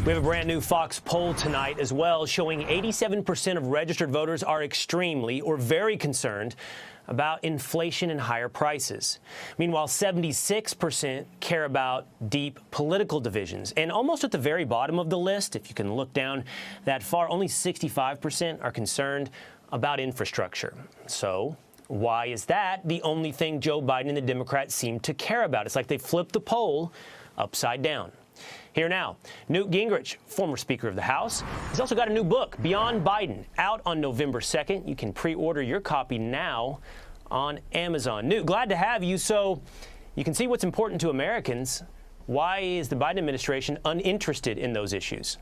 We have a brand new Fox poll tonight as well, showing 87% of registered voters are extremely or very concerned about inflation and higher prices. Meanwhile, 76% care about deep political divisions. And almost at the very bottom of the list, if you can look down that far, only 65% are concerned about infrastructure. So why is that the only thing Joe Biden and the Democrats seem to care about? It's like they flipped the poll upside down. Here now, Newt Gingrich, former Speaker of the House. He's also got a new book, Beyond Biden, out on November 2nd. You can pre-order your copy now on Amazon. Newt, glad to have you. So you can see what's important to Americans. Why is the Biden administration uninterested in those issues?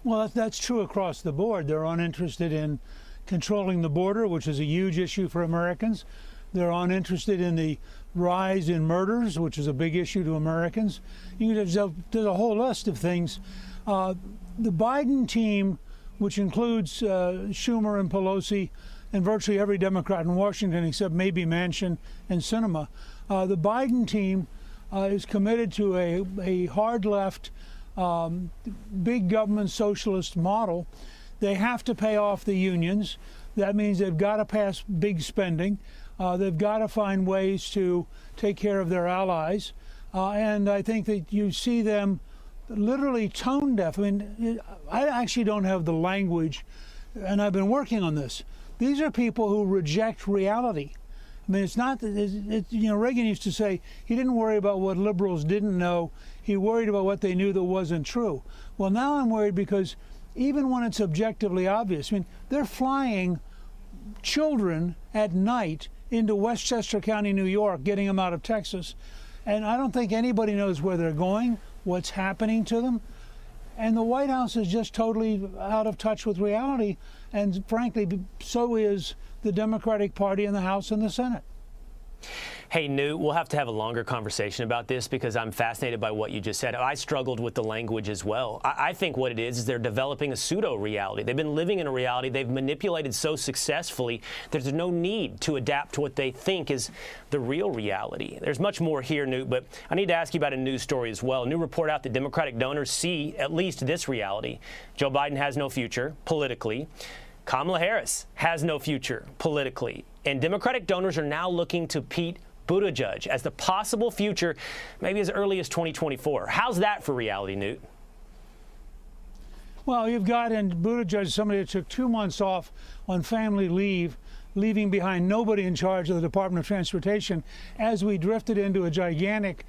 Well, that's true across the board. They're uninterested in controlling the border, which is a huge issue for Americans. They're uninterested in the rise in murders, which is a big issue to Americans. There's a whole list of things. The Biden team, which includes Schumer and Pelosi and virtually every Democrat in Washington except maybe Manchin and Sinema, the Biden team is committed to a hard left, big government socialist model. They have to pay off the unions. That means they've got to pass big spending. They've got to find ways to take care of their allies. And I think that you see them literally tone deaf. I mean, I actually don't have the language, and I've been working on this. These are people who reject reality. I mean, it's not, Reagan used to say he didn't worry about what liberals didn't know. He worried about what they knew that wasn't true. Well, now I'm worried because even when it's objectively obvious, I mean, they're flying children at night into Westchester County, New York, getting them out of Texas. And I don't think anybody knows where they're going, what's happening to them. And the White House is just totally out of touch with reality. And frankly, so is the Democratic Party in the House and the Senate. Hey, Newt, we'll have to have a longer conversation about this because I'm fascinated by what you just said. I struggled with the language as well. I think what it is they're developing a pseudo-reality. They've been living in a reality they've manipulated so successfully that there's no need to adapt to what they think is the real reality. There's much more here, Newt, but I need to ask you about a news story as well. A new report out that Democratic donors see at least this reality. Joe Biden has no future politically. Kamala Harris has no future politically. And Democratic donors are now looking to Pete Buttigieg as the possible future, maybe as early as 2024. How's that for reality, Newt? Well, you've got in Buttigieg somebody that took 2 months off on family leave, leaving behind nobody in charge of the Department of Transportation as we drifted into a gigantic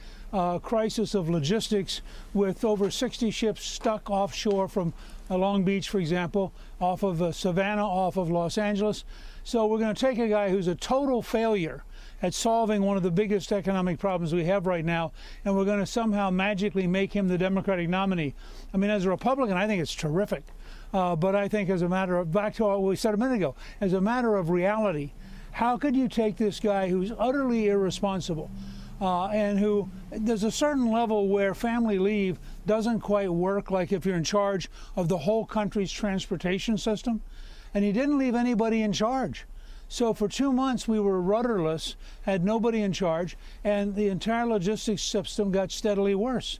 crisis of logistics with over 60 ships stuck offshore from Long Beach, for example, off of Savannah, off of Los Angeles. So we're going to take a guy who's a total failure at solving one of the biggest economic problems we have right now, and we're going to somehow magically make him the Democratic nominee. I mean, as a Republican, I think it's terrific. But I think as a matter of, back to what we said a minute ago, as a matter of reality, how could you take this guy who's utterly irresponsible and who there's a certain level where family leave doesn't quite work, like if you're in charge of the whole country's transportation system, and he didn't leave anybody in charge. So for 2 months, we were rudderless, had nobody in charge, and the entire logistics system got steadily worse.